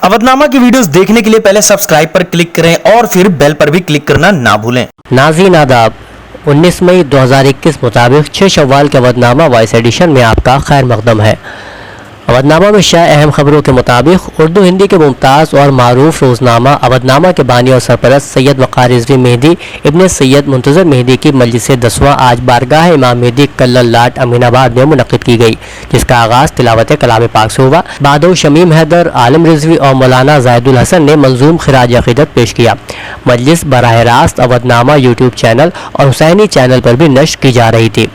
अवधनामा की वीडियोस देखने के लिए पहले सब्सक्राइब पर क्लिक करें और फिर बेल पर भी क्लिक करना ना भूलें। नाज़रीन आदाब, 19 मई 2021 मुताबिक 6 शव्वाल के अवधनामा वॉइस एडिशन में आपका खैर मकदम है। अवधनामा में शाया अहम खबरों के मुताबिक उर्दू हिंदी के मुमताज़ और मारूफ रोज़नामा अवधनामा के बानी और सरपरस्त सैयद वक़ार रिज़वी मेहदी इब्न सैयद मुंतज़र मेहदी की मजलिस 10वां आज बारगाह इमाम मेहदी कल्लल लाट अमीनाबाद में मुनक़्क़िद की गई, जिसका आगाज़ तिलावत कलाम पाक से हुआ। बादो शमीम हैदर, आलम रिज़वी और मौलाना ज़ाहिदुल हसन ने मंजूम खिराज अक़ीदत पेश किया। मजलिस बराह रास्त अवधनामा यूट्यूब चैनल और हुसैनी चैनल पर भी नश्र की जा रही थी।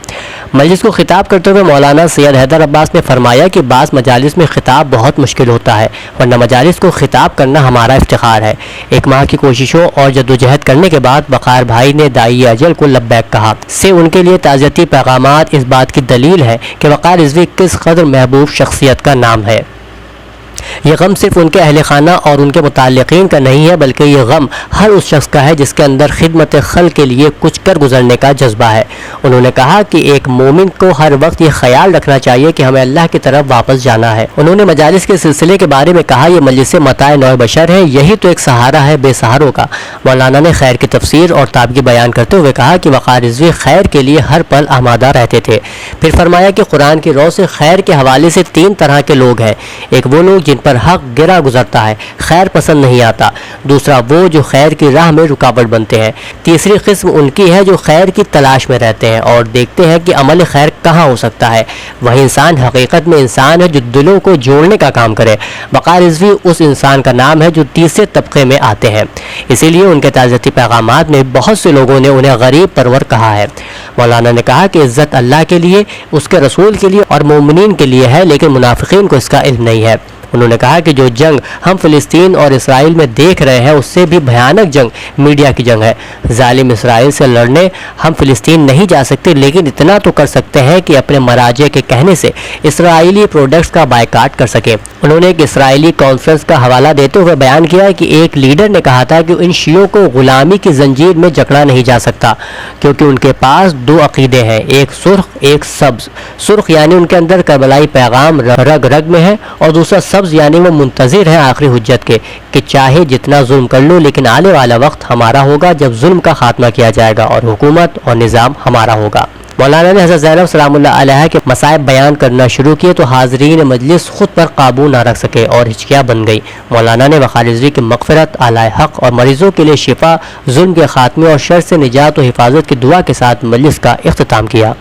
मजलिस को खिताब करते हुए मौलाना सैयद हैदर अब्बास ने फरमाया कि बाज़ मजालिस में खिताब बहुत मुश्किल होता है, वरना मजालिस को खिताब करना हमारा इफ्तिखार है। एक माह की कोशिशों और जद्दोजहद करने के बाद वक़ार भाई ने दाई अजल को लब्बैक कहा से उनके लिए ताज़ियती पैगामात इस बात की दलील है कि वक़ार रिज़वी किस कदर महबूब शख्सियत का नाम है। ये गम सिर्फ उनके अहल खाना और उनके मुताल्लिक़ीन का नहीं है, बल्कि ये गम हर उस शख्स का है जिसके अंदर खिदमत खल के लिए कुछ कर गुजरने का जज्बा है। उन्होंने कहा कि एक मोमिन को हर वक्त ये ख्याल रखना चाहिए कि हमें अल्लाह की तरफ वापस जाना है। उन्होंने मजालिस के सिलसिले के बारे में कहा, यह मजलिस मताए नौ बशर है, यही तो एक सहारा है बेसहारों का। मौलाना ने खैर की तफसीर और ताबगी बयान करते हुए कहा कि वक़ार रिज़वी खैर के लिए हर पल आमादा रहते थे। फिर फरमाया कि कुरान की रौ से खैर के हवाले से 3 तरह के लोग हैं। एक वो लोग जिन पर हक गिरा गुजरता है, खैर पसंद नहीं आता। दूसरा वो जो खैर की राह में रुकावट बनते हैं। तीसरी किस्म उनकी है जो खैर की तलाश में रहते हैं और देखते हैं कि अमल खैर कहाँ हो सकता है। वही इंसान हकीकत में इंसान है जो दिलों को जोड़ने का काम करे। वक़ार रिज़वी उस इंसान का नाम है जो तीसरे तबके में आते हैं। इसीलिए उनके ताज़ियती पैगामात में बहुत से लोगों ने उन्हें गरीब परवर कहा है। मौलाना ने कहा कि इज़्ज़त अल्लाह के लिए, उसके रसूल के लिए और मोमिनीन के लिए है, लेकिन मुनाफिकीन को इसका इल्म नहीं है। उन्होंने कहा कि जो जंग हम फ़िलिस्तीन और इसराइल में देख रहे हैं उससे भी भयानक जंग मीडिया की जंग है। जालिम इसराइल से लड़ने हम फ़िलिस्तीन नहीं जा सकते, लेकिन इतना तो कर सकते हैं कि अपने मराजे के कहने से इसराइली प्रोडक्ट्स का बायकाट कर सकें। उन्होंने एक इसराइली कॉन्फ्रेंस का हवाला देते हुए बयान किया कि एक लीडर ने कहा था कि इन शियों को ग़ुलामी की जंजीर में जकड़ा नहीं जा सकता, क्योंकि उनके पास 2 अक़ीदे हैं, एक सुर्ख एक सब्ज़। सुर्ख यानी उनके अंदर करबलाई पैगाम रग रग में है, और दूसरा सब्ज़ यानी वो मुंतज़िर है आखिरी हुज्जत के कि चाहे जितना जुल्म कर लो, लेकिन आने वाला वक्त हमारा होगा जब जुल्म का खात्मा किया जाएगा और हुकूमत और निज़ाम हमारा होगा। मौलाना ने हज़रत ज़ैनब सलामुल्लाह अलैहा के मसाइब बयान करना शुरू किए तो हाज़रीन मजलिस खुद पर काबू ना रख सके और हिचकियाँ बन गई। मौलाना ने वक़ार रिज़वी की मग़फ़िरत, आलाए हक़ और मरीज़ों के लिए शिफा, जुल्म के खात्मे और शर से निजात और हिफाजत की दुआ के साथ मजलिस का इख्तिताम किया।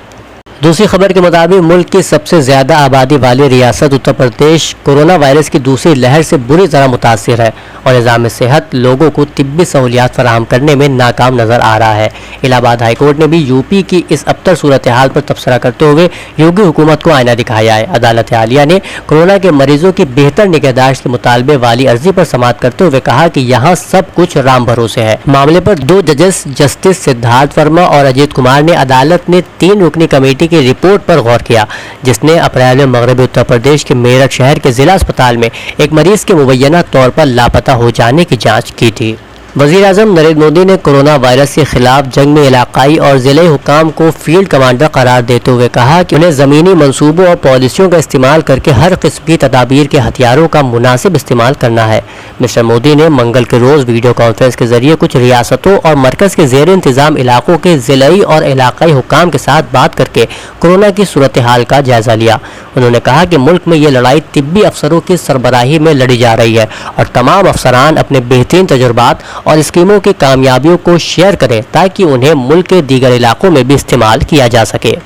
दूसरी खबर के मुताबिक मुल्क की सबसे ज़्यादा आबादी वाली रियासत उत्तर प्रदेश कोरोना वायरस की दूसरी लहर से बुरी तरह मुतासिर है और निज़ाम सेहत लोगों को तिब्बी सहूलियात फराहम करने में नाकाम नज़र आ रहा है। इलाहाबाद हाई कोर्ट ने भी यूपी की इस अबतर सूरत हाल पर तबसरा करते हुए योगी हुकूमत को आईना दिखाया है। अदालत आलिया ने कोरोना के मरीजों की बेहतर निगहदाश्त के मुतालबे वाली अर्जी पर समाअत करते हुए कहा कि यहाँ सब कुछ राम भरोसे है। मामले पर 2 जजेस जस्टिस सिद्धार्थ वर्मा और अजीत कुमार ने अदालत ने 3 रुकनी कमेटी की रिपोर्ट पर गौर किया, जिसने अप्रैल में मगरबी उत्तर प्रदेश के मेरठ शहर के जिला अस्पताल में एक मरीज के मुबैना तौर पर लापता हो जाने की जांच की थी। वज़ीर-ए-आज़म नरेंद्र मोदी ने कोरोना वायरस के खिलाफ जंग में इलाकाई और ज़िले हुकाम को फील्ड कमांडर करार देते हुए कहा कि उन्हें ज़मीनी मंसूबों और पॉलिसियों का इस्तेमाल करके हर किस्म की तदाबीर के हथियारों का मुनासिब इस्तेमाल करना है। मिस्टर मोदी ने मंगल के रोज़ वीडियो कॉन्फ्रेंस के जरिए कुछ रियासतों और मरकज़ के ज़ेर इंतज़ाम इलाकों के ज़िलाई और इलाकाई हुकाम के साथ बात करके कोरोना की सूरत हाल का जायज़ा लिया। उन्होंने कहा कि मुल्क में ये लड़ाई तिब्बी अफसरों की सरबराही में लड़ी जा रही है और तमाम अफसरान अपने बेहतरीन तजुर्बात और स्कीमों की कामयाबियों को शेयर करें ताकि उन्हें मुल्क के दीगर इलाकों में भी इस्तेमाल किया जा सके।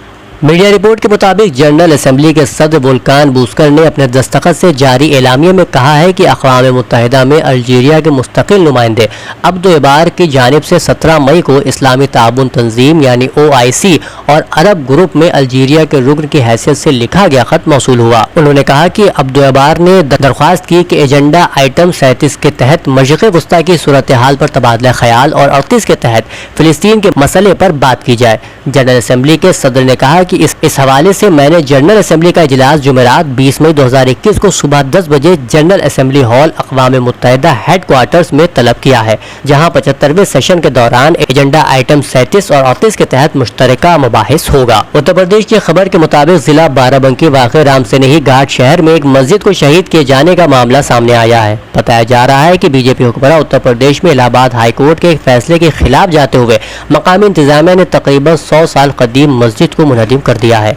मीडिया रिपोर्ट के मुताबिक जनरल असेंबली के सदर वोल्कान बूस्कर ने अपने दस्तखत से जारी एलामिया में कहा है कि अक़वाम मुत्तहिदा में अल्जीरिया के मुस्तकिल नुमाइंदे अब्दो इबार की जानिब से 17 मई को इस्लामी ताबुन तंजीम यानी OIC और अरब ग्रुप में अल्जीरिया के रुकन की हैसियत से लिखा गया खत मौसूल हुआ। उन्होंने कहा कि अब्दो इबार ने दरख्वास्त की कि एजेंडा आइटम 37 के तहत मशरिक़ वस्ता की सूरत हाल पर तबादला ख्याल और 38 के तहत फ़िलिस्तीन के मसले पर बात की जाए। जनरल असेंबली के सदर ने कहा کہ اس حوالے سے میں نے جنرل اسمبلی کا اجلاس جمعرات 20 مئی 2021 کو صبح 10 بجے جنرل اسمبلی ہال اقوام متحدہ ہیڈ کوارٹرز میں طلب کیا ہے، جہاں 75ویں سیشن کے دوران ایجنڈا آئٹم 37 اور 38 کے تحت مشترکہ مباحث ہوگا۔ اتر پردیش کی خبر کے مطابق ضلع بارہ بنکی واقع رام سنیہی گھاٹ شہر میں ایک مسجد کو شہید کیے جانے کا معاملہ سامنے آیا ہے۔ بتایا جا رہا ہے کہ بی جے پی حکمراں اتر پردیش میں الہ آباد ہائی کورٹ کے ایک فیصلے کے خلاف جاتے ہوئے مقامی انتظامیہ نے تقریباً 100 سال قدیم مسجد کو منہدم کر دیا ہے۔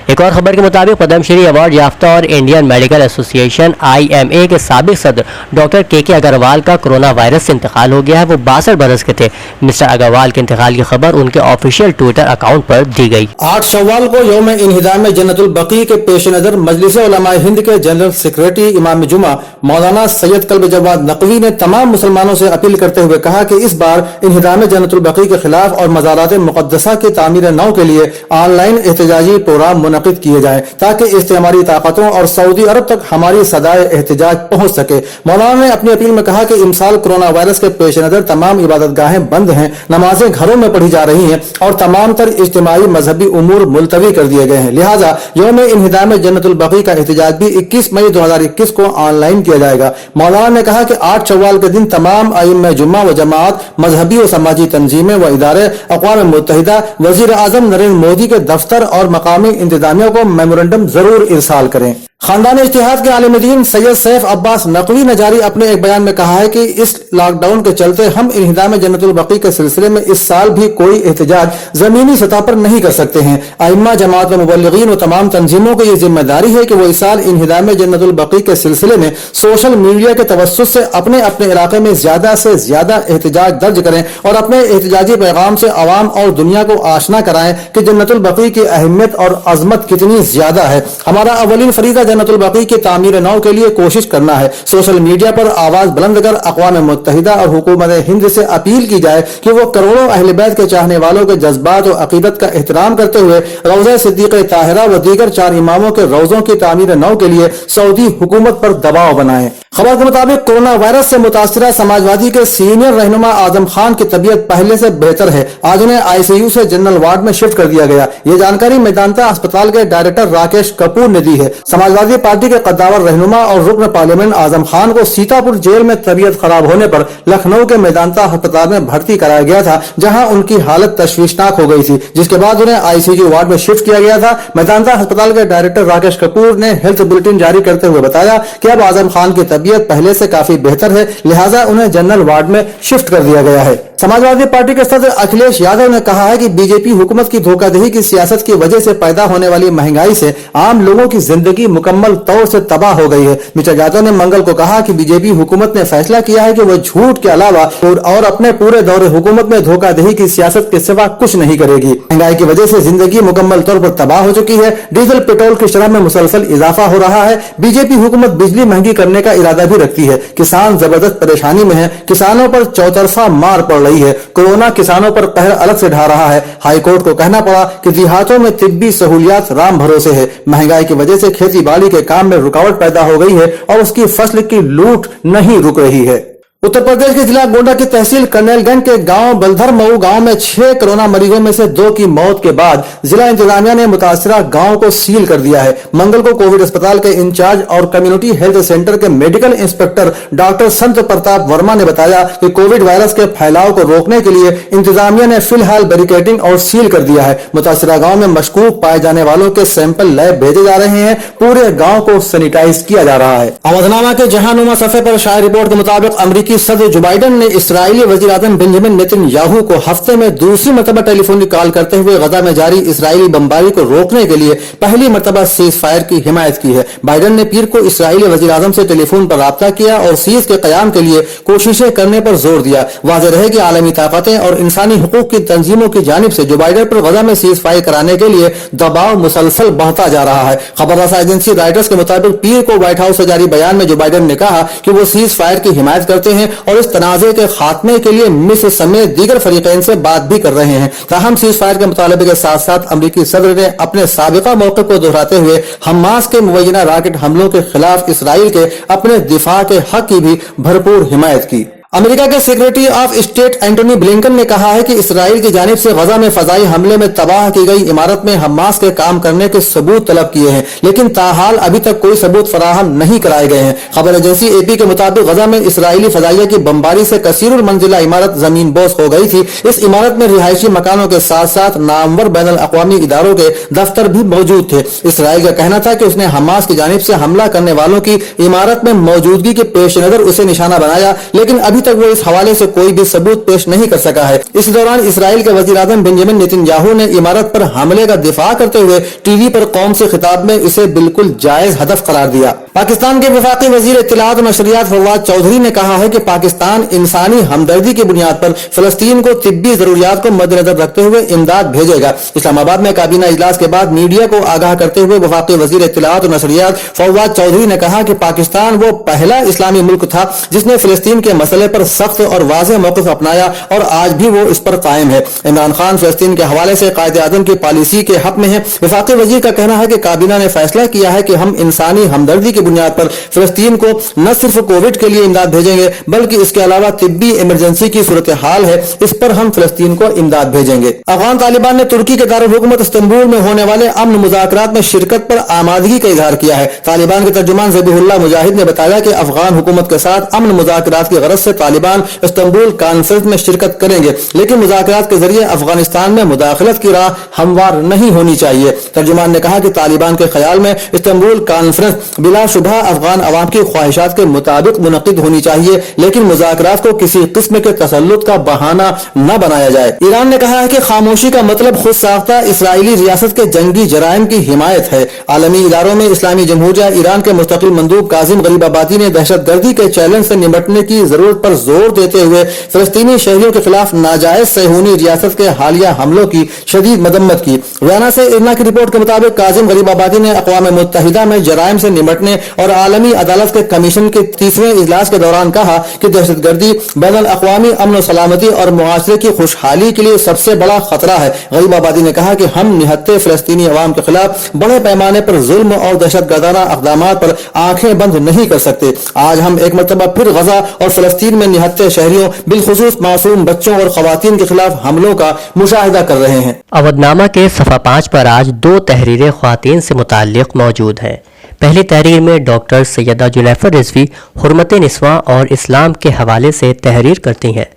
ایک اور خبر کے مطابق پدم شری ایوارڈ یافتہ اور انڈین میڈیکل ایسوسی ایشن IMA کے سابق صدر ڈاکٹر کے اگروال کا کرونا وائرس سے انتقال ہو گیا ہے۔ وہ 62 برس کے تھے۔ مسٹر اگروال کے انتقال کی خبر ان کے آفیشیل ٹویٹر اکاؤنٹ پر دی گئی۔ 8 شوال کو یوم انہدام جنت البقیع کے پیش نظر مجلس علماء ہند کے جنرل سیکریٹری امام جمعہ مولانا سید قلب جواد نقوی نے تمام مسلمانوں سے اپیل کرتے ہوئے کہا کہ اس بار انہدام جنت البقیع کے خلاف اور مزارات مقدسہ کی تعمیر نو کے لیے آن لائن احتجاجی پروگرام منعقد کیے جائیں تاکہ استعماری طاقتوں اور سعودی عرب تک ہماری صدائے احتجاج پہنچ سکے۔ مولانا نے اپنی اپیل میں کہا کہ امسال کرونا وائرس کے پیش نظر تمام عبادت گاہیں بند ہیں، نمازیں گھروں میں پڑھی جا رہی ہیں اور تمام تر اجتماعی مذہبی امور ملتوی کر دیے گئے ہیں، لہٰذا یوم انہدام جنت البقیع کا احتجاج بھی 21 مئی 2021 کو آن لائن کیا جائے گا۔ مولانا نے کہا کہ 8 شوال کے دن تمام ائمہ جمعہ و جماعت، مذہبی و سماجی تنظیمیں و ادارے اقوام متحدہ، وزیر اعظم نریندر مودی کے دفتر اور مقامی انتظامیہ کو میمورنڈم ضرور ارسال کریں۔ خاندان اجتہاد کے عالم دین سید سیف عباس نقوی نے جاری اپنے ایک بیان میں کہا ہے کہ اس لاک ڈاؤن کے چلتے ہم انہدام جنت البقیع کے سلسلے میں اس سال بھی کوئی احتجاج زمینی سطح پر نہیں کر سکتے ہیں۔ ائمہ جماعت و مبلغین و تمام تنظیموں کو یہ ذمہ داری ہے کہ وہ اس سال انہدام جنت البقیع کے سلسلے میں سوشل میڈیا کے توسط سے اپنے علاقے میں زیادہ سے زیادہ احتجاج درج کریں اور اپنے احتجاجی پیغام سے عوام اور دنیا کو آشنا کرائیں کہ جنت البقیع کی اہمیت اور عظمت کتنی زیادہ ہے۔ ہمارا اولین فریضہ جنت البقیع کی تعمیر نو کے لیے کوشش کرنا ہے۔ سوشل میڈیا پر آواز بلند کر اقوام متحدہ اور حکومت ہند سے اپیل کی جائے کہ وہ کروڑوں اہل بیت کے چاہنے والوں کے جذبات و عقیدت کا احترام کرتے ہوئے روضہ صدیقہ طاہرہ و دیگر 4 اماموں کے روضوں کی تعمیر نو کے لیے سعودی حکومت پر دباؤ بنائیں۔ خبر کے مطابق کورونا وائرس سے متاثرہ سماجوادی کے سینئر رہنما اعظم خان کی طبیعت پہلے سے بہتر ہے۔ آج انہیں ICU سے جنرل وارڈ میں شفٹ کر دیا گیا۔ یہ جانکاری میدانتا اسپتال کے ڈائریکٹر راکیش کپور نے دی ہے۔ سماجوادی پارٹی کے قداور رہنما اور رکن پارلیمنٹ اعظم خان کو سیتاپور جیل میں طبیعت خراب ہونے پر لکھنؤ کے میدانتا اسپتال میں بھرتی کرایا گیا تھا، جہاں ان کی حالت تشویشناک ہو گئی تھی، جس کے بعد انہیں ICU وارڈ میں شفٹ کیا گیا تھا۔ میدانتا اسپتال کے ڈائریکٹر راکیش کپور نے ہیلتھ بلیٹن جاری کرتے ہوئے بتایا کہ اب اعظم خان کی طبیعت پہلے سے کافی بہتر ہے، لہٰذا انہیں جنرل وارڈ میں شفٹ کر دیا گیا ہے۔ سماجوادی پارٹی کے صدر اکھلیش یادو نے کہا ہے کہ BJP حکومت کی دھوکہ دہی کی سیاست کی وجہ سے پیدا ہونے والی مہنگائی سے عام لوگوں کی زندگی مکمل طور سے تباہ ہو گئی ہے۔ مسٹر یادو نے منگل کو کہا کہ BJP حکومت نے فیصلہ کیا ہے کہ وہ جھوٹ کے علاوہ اور اپنے پورے دور حکومت میں دھوکہ دہی کی سیاست کے سوا کچھ نہیں کرے گی۔ مہنگائی کی وجہ سے زندگی مکمل طور پر تباہ ہو چکی ہے۔ ڈیزل پیٹرول کی شرح میں مسلسل اضافہ ہو رہا ہے۔ BJP حکومت بجلی مہنگی کرنے کا ارادہ بھی رکھتی ہے۔ کسان زبردست پریشانی میں ہے۔ کسانوں پر چوطرفہ مار پڑ رہی ہے۔ کورونا کسانوں پر قہر الگ سے ڈھا رہا ہے۔ ہائی کورٹ کو کہنا پڑا کہ دیہاتوں میں طبی سہولیات رام بھروسے ہے۔ مہنگائی کی وجہ سے کھیتی باڑی کے کام میں رکاوٹ پیدا ہو گئی ہے اور اس کی فصل کی لوٹ نہیں رک رہی ہے۔ اتر پردیش کے ضلع گونڈا کی تحصیل کرنیل گنج کے گاؤں بلدھر مئو گاؤں میں 6 کورونا مریضوں میں سے 2 کی موت کے بعد ضلع انتظامیہ نے متاثرہ گاؤں کو سیل کر دیا ہے۔ منگل کو کووڈ اسپتال کے انچارج اور کمیونٹی ہیلتھ سینٹر کے میڈیکل انسپیکٹر ڈاکٹر سنت پرتاپ ورما نے بتایا کہ کووڈ وائرس کے پھیلاؤ کو روکنے کے لیے انتظامیہ نے فی الحال بیریکیڈنگ اور سیل کر دیا ہے۔ متاثرہ گاؤں میں مشکوک پائے جانے والوں کے سیمپل لیب بھیجے جا رہے ہیں۔ پورے گاؤں کو سینیٹائز کیا جا رہا ہے۔ آمدنامہ کے جہانما صفحے پر شائع رپورٹ کے مطابق امریکی صدر جو بائیڈن نے اسرائیلی وزیر اعظم بنجمن نیتن یاہو کو ہفتے میں دوسری مرتبہ ٹیلی فونک کال کرتے ہوئے غزہ میں جاری اسرائیلی بمباری کو روکنے کے لیے پہلی مرتبہ سیز فائر کی حمایت کی ہے۔ بائیڈن نے پیر کو اسرائیلی وزیر اعظم سے ٹیلی فون پر رابطہ کیا اور سیز کے قیام کے لیے کوششیں کرنے پر زور دیا۔ واضح رہے کہ عالمی طاقتیں اور انسانی حقوق کی تنظیموں کی جانب سے جو بائیڈن پر غزہ میں سیز فائر کرانے کے لیے دباؤ مسلسل بڑھتا جا رہا ہے۔ خبر رساں ایجنسی رائٹرز کے مطابق پیر کو وائٹ ہاؤس سے جاری بیان میں جو بائیڈن نے کہا کہ وہ سیز فائر کی حمایت کرتے ہیں اور اس تنازع کے خاتمے کے لیے مصر سمیت دیگر فریقین سے بات بھی کر رہے ہیں۔ تاہم سیز فائر کے مطالبے کے ساتھ ساتھ امریکی صدر نے اپنے سابقہ موقف کو دہراتے ہوئے حماس کے مبینہ راکٹ حملوں کے خلاف اسرائیل کے اپنے دفاع کے حق کی بھی بھرپور حمایت کی۔ अमेरिका के secretary of state Antony Blinken ने कहा है कि इसराइल की जानिब से गजा में फजाई हमले में तबाह की गई इमारत में हमास के काम करने के सबूत तलब किए हैं, लेकिन ताहाल अभी तक कोई सबूत फराहम नहीं कराए गए हैं। खबर एजेंसी एपी के मुताबिक गजा में इसराइली फजाइया की बमबारी से कसीरुल मंजिला इमारत जमीन बोस हो गई थी। इस इमारत में रिहायशी मकानों के साथ साथ नामवर बैनुल अक़वामी इदारों के दफ्तर भी मौजूद थे। इसराइल का कहना था कि उसने हमास की जानिब से हमला करने वालों की इमारत में मौजूदगी के पेश नजर उसे निशाना बनाया, लेकिन अभी तक वो इस हवाले से कोई भी सबूत पेश नहीं कर सका है। इस दौरान इसराइल के वजीर आज़म बेंजामिन नेतन्याहू ने इमारत पर हमले का दिफा करते हुए टीवी पर कौम से खिताब में इसे बिल्कुल जायज हदफ करार दिया। पाकिस्तान के वफाकी वजीर इत्तलात और नशरियात फवाद चौधरी ने कहा है कि पाकिस्तान इंसानी हमदर्दी की बुनियाद पर फलस्तीन को तिब्बी जरूरियात को मद्देनजर रखते हुए इमदाद भेजेगा। इस्लामाबाद में काबीना इजलास के बाद मीडिया को आगाह करते हुए वफाकी वजीर इत्तलात और नशरियात फवाद चौधरी ने कहा कि पाकिस्तान वो पहला इस्लामी मुल्क था जिसने फलस्तीन के मसले पर सख्त और वाज़ेह मौक़िफ़ अपनाया और आज भी वो इस पर कायम है। इमरान खान फलस्तीन के हवाले से कायदे आज़म की पॉलिसी के हक में है। वफाकी वजीर का कहना है कि काबीना ने फैसला किया है कि हम इंसानी हमदर्दी की बुनियाद पर फलस्तीन को न सिर्फ कोविड के लिए इमदाद भेजेंगे बल्कि इसके अलावा तिब्बी इमरजेंसी की सूरत हाल है, इस पर हम फलस्तीन को इमदाद भेजेंगे। अफगान तालिबान ने तुर्की के दारुल हुकूमत इस्तांबुल में होने वाले अमन मुज़ाकरात में शिरकत पर आमादगी का इजहार किया है। तालिबान के तर्जुमान ज़बीहुल्लाह मुजाहिद ने बताया कि अफगान हुकूमत के साथ अमन मुज़ाकरात की गरज से तालिबान इस्तांबुल कॉन्फ्रेंस में शिरकत करेंगे, लेकिन मुज़ाकरात के जरिए अफगानिस्तान में मुदाखलत की राह हमवार नहीं होनी चाहिए। तर्जुमान ने कहा कि तालिबान के ख्याल में इस्तांबुल कॉन्फ्रेंस बिलाशुबह अफगान अवाम की ख्वाहिशात के मुताबिक मुनक़िद होनी चाहिए, लेकिन मुज़ाकरात को किसी किस्म के तसल्लुत का बहाना न बनाया जाए। ईरान ने कहा है कि खामोशी का मतलब खुद साख्ता इसराइली रियासत के जंगी जराइम की हिमायत है। आलमी इदारों में इस्लामी जमहूरिया ईरान के मुस्तकिल मंदूब काजिम गरीबाबादी ने दहशतगर्दी के चैलेंज से निपटने की जरूरत पर जोर देते हुए फलस्तीनी शहरियों के खिलाफ नाजायज सहूनी रियासत के हालिया हमलों की शदीद मदम्मत की। वियना से इरना की रिपोर्ट के मुताबिक काजिम गरीबाबादी ने अक़वाम मुत्तहिदा में जराइम से निपटने और आलमी अदालत के कमीशन के 30वें इजलास के दौरान कहा कि दहशतगर्दी बैनुल अक़वामी अमन व सलामती और मुआशरे की खुशहाली के लिए सबसे बड़ा खतरा है। गरीबाबादी ने कहा कि हम निहत्ते फलस्तीनी अवाम के खिलाफ बड़े पैमाने पर जुल्म और दहशतगर्दाना इक़दामात पर आंखें बंद नहीं कर सकते। आज हम एक मरतबा फिर गजा और फलस्तीन में निहत्ते शहरियों बिलखुसूस मासूम बच्चों और खवातीन के खिलाफ हमलों का मुशाहिदा कर रहे हैं। अवधनामा के सफ़ा 5 पर आज 2 तहरीरें ख्वातीन से मुताल्लिक़ मौजूद हैं। पहली तहरीर में डॉक्टर सैयदा जुनैफर रिजवी हुर्मत निस्वां और इस्लाम के हवाले से तहरीर करती हैं।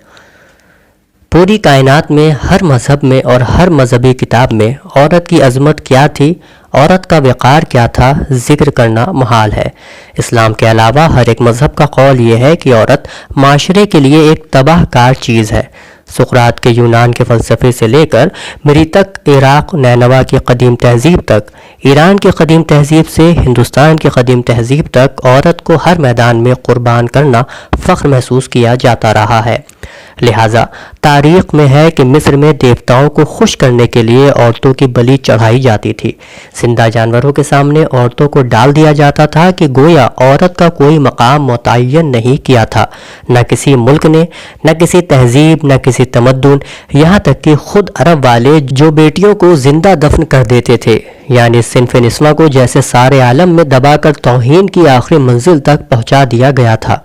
पूरी कायनात में हर मज़हब में और हर मजहबी किताब में औरत की अज़मत क्या थी, औरत का वक़ार क्या था, जिक्र करना मुहाल है। इस्लाम के अलावा हर एक मज़हब का कौल ये है कि औरत माशरे के लिए एक तबाहकार चीज़ है। सुक़रात के यूनान के फ़लसफ़े से लेकर मृतक इराक़ नैनवा की कदीम तहज़ीब तक, ईरान की कदीम तहज़ीब से हिंदुस्तान की कदीम तहज़ीब तक औरत को हर मैदान में क़ुर्बान करना फ़ख्र महसूस किया जाता रहा है। लिहाजा तारीख़ में है कि मिस्र में देवताओं को खुश करने के लिए औरतों की बलि चढ़ाई जाती थी। जिंदा जानवरों के सामने औरतों को डाल दिया जाता था कि गोया औरत का कोई मकाम मुतय्यन नहीं किया था, न किसी मुल्क ने, न किसी तहजीब, न किसी तमद्दुन, यहाँ तक कि खुद अरब वाले जो बेटियों को जिंदा दफन कर देते थे, यानी सिन्फ़ निस्वा को जैसे सारे आलम में दबाकर तौहीन की आखिरी मंजिल तक पहुँचा दिया गया था।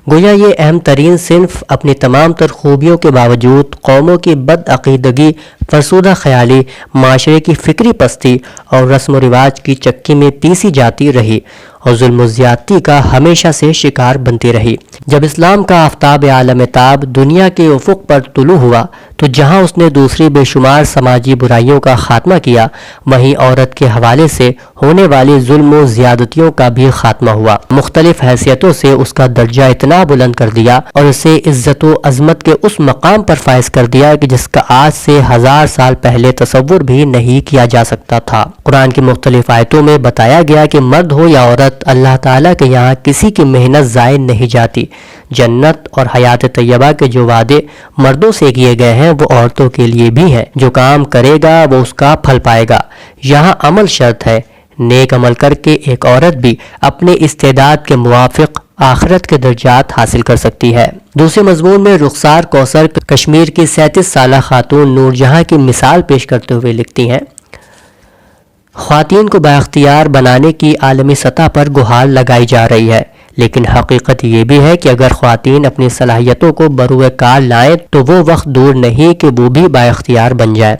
गोया ये अहम तरीन सिन्फ अपनी तमाम तर खूबियों के बावजूद कौमों की बदअक़ीदगी, फरसूदा ख्याली, माशरे की फ़िक्री पस्ती और रस्म व रिवाज की चक्की में पीसी जाती रही और जुल्म ज़्यादती का हमेशा से शिकार बनती रही। जब इस्लाम का आफ्ताब आलम ताब दुनिया के उफ़ुक़ पर तुलू हुआ तो जहाँ उसने दूसरी बेशुमार समाजी बुराइयों का खात्मा किया, वहीं औरत के हवाले से होने वाली जुल्म व ज़्यादतियों का भी खात्मा हुआ। मुख्तलिफ हैसियतों से उसका दर्जा इतना बुलंद कर दिया और उसे इज़्ज़त व अज़मत के उस मकाम पर फाइज कर दिया कि जिसका आज से 1000 साल पहले तसव्वुर भी नहीं किया जा सकता था। कुरान की मुख्तलिफ आयतों में बताया गया कि मर्द हो या औरत, अल्लाह ताला के यहाँ किसी की मेहनत ज़ाय नहीं जाती। जन्नत और हयात तैयबा के जो वादे मर्दों से किए गए हैं वो औरतों के लिए भी हैं। जो काम करेगा वो उसका फल पाएगा। यहाँ अमल शर्त है। नेक अमल करके एक औरत भी अपने इस्तेदाद के मुवाफिक आखिरत के दर्जात हासिल कर सकती है। दूसरे मजमून में रुखसार कौसर कश्मीर की 37 साला खातून नूरजहां की मिसाल पेश करते हुए लिखती हैं, ख्वातीन को बाख्तियार बनाने की आलमी सतह पर गुहार लगाई जा रही है, لیکن حقیقت یہ بھی ہے کہ اگر خواتین اپنی صلاحیتوں کو بروئے کار لائیں تو وہ وقت دور نہیں کہ وہ بھی بااختیار بن جائے۔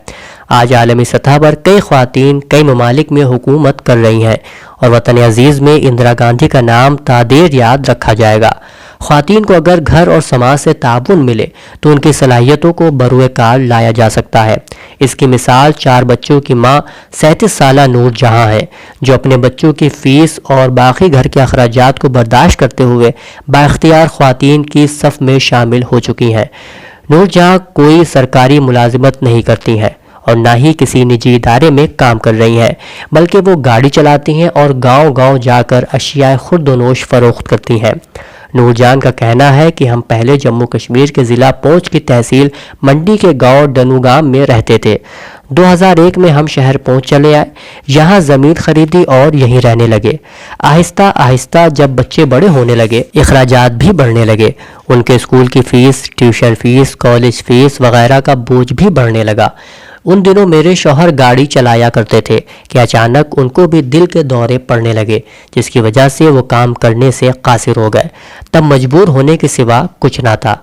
آج عالمی سطح پر کئی خواتین کئی ممالک میں حکومت کر رہی ہیں اور وطن عزیز میں اندرا گاندھی کا نام تا دیر یاد رکھا جائے گا۔ خواتین کو اگر گھر اور سماج سے تعاون ملے تو ان کی صلاحیتوں کو بروئے کار لایا جا سکتا ہے۔ اس کی مثال 4 بچوں کی ماں 37 سالہ نور جہاں ہے، جو اپنے بچوں کی فیس اور باقی گھر کے اخراجات کو برداشت کرتے ہوئے بااختیار خواتین کی صف میں شامل ہو چکی ہیں۔ نور جہاں کوئی سرکاری ملازمت نہیں کرتی ہیں اور نہ ہی کسی نجی ادارے میں کام کر رہی ہیں، بلکہ وہ گاڑی چلاتی ہیں اور گاؤں گاؤں جا کر اشیاء خرد و نوش فروخت کرتی ہیں۔ نور جان کا کہنا ہے کہ ہم پہلے جموں کشمیر کے ضلع پونچھ کی تحصیل منڈی کے گاؤں ڈنوگام میں رہتے تھے۔ 2001 میں ہم شہر پونچھ چلے آئے، یہاں زمین خریدی اور یہیں رہنے لگے۔ آہستہ آہستہ جب بچے بڑے ہونے لگے، اخراجات بھی بڑھنے لگے، ان کے اسکول کی fees, tuition fees, college fees وغیرہ کا بوجھ بھی بڑھنے لگا۔ ان دنوں میرے شوہر گاڑی چلایا کرتے تھے کہ اچانک ان کو بھی دل کے دورے پڑنے لگے، جس کی وجہ سے وہ کام کرنے سے قاصر ہو گئے۔ تب مجبور ہونے کے سوا کچھ نہ تھا۔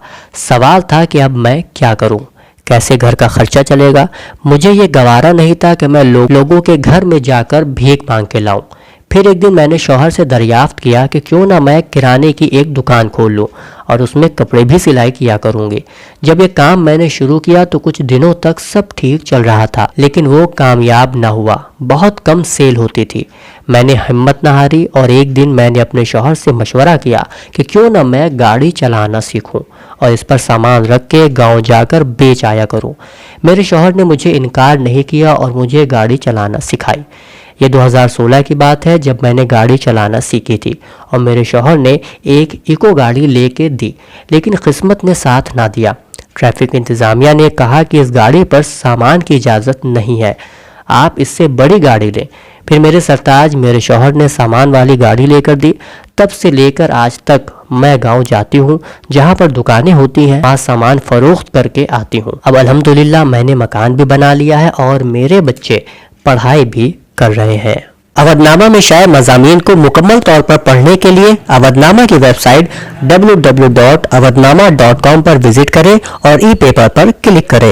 سوال تھا کہ اب میں کیا کروں، کیسے گھر کا خرچہ چلے گا۔ مجھے یہ گوارا نہیں تھا کہ میں لوگوں کے گھر میں جا کر بھیک مانگ کے لاؤں۔ پھر ایک دن میں نے شوہر سے دریافت کیا کہ کیوں نہ میں کرانے کی ایک دکان کھول لوں اور اس میں کپڑے بھی سلائی کیا کروں گی۔ جب یہ کام میں نے شروع کیا تو کچھ دنوں تک سب ٹھیک چل رہا تھا، لیکن وہ کامیاب نہ ہوا، بہت کم سیل ہوتی تھی۔ میں نے ہمت نہ ہاری اور ایک دن میں نے اپنے شوہر سے مشورہ کیا کہ کیوں نہ میں گاڑی چلانا سیکھوں اور اس پر سامان رکھ کے گاؤں جا کر بیچ آیا کروں۔ میرے شوہر نے مجھے انکار نہیں کیا اور مجھے گاڑی چلانا سکھائی۔ یہ 2016 کی بات ہے جب میں نے گاڑی چلانا سیکھی تھی اور میرے شوہر نے ایک ایکو گاڑی لے کے دی، لیکن قسمت نے ساتھ نہ دیا۔ ٹریفک انتظامیہ نے کہا کہ اس گاڑی پر سامان کی اجازت نہیں ہے، آپ اس سے بڑی گاڑی لیں۔ پھر میرے سرتاج میرے شوہر نے سامان والی گاڑی لے کر دی۔ تب سے لے کر آج تک میں گاؤں جاتی ہوں، جہاں پر دکانیں ہوتی ہیں، وہاں سامان فروخت کر کے آتی ہوں۔ اب الحمدللہ میں نے مکان بھی بنا لیا ہے اور میرے بچے پڑھائی بھی کر رہے ہیں۔ اودھ نامہ میں شائع مضامین کو مکمل طور پر پڑھنے کے لیے اودھ نامہ کی ویب سائٹ www.awadhnama.com پر وزٹ کریں اور ای پیپر پر کلک کریں۔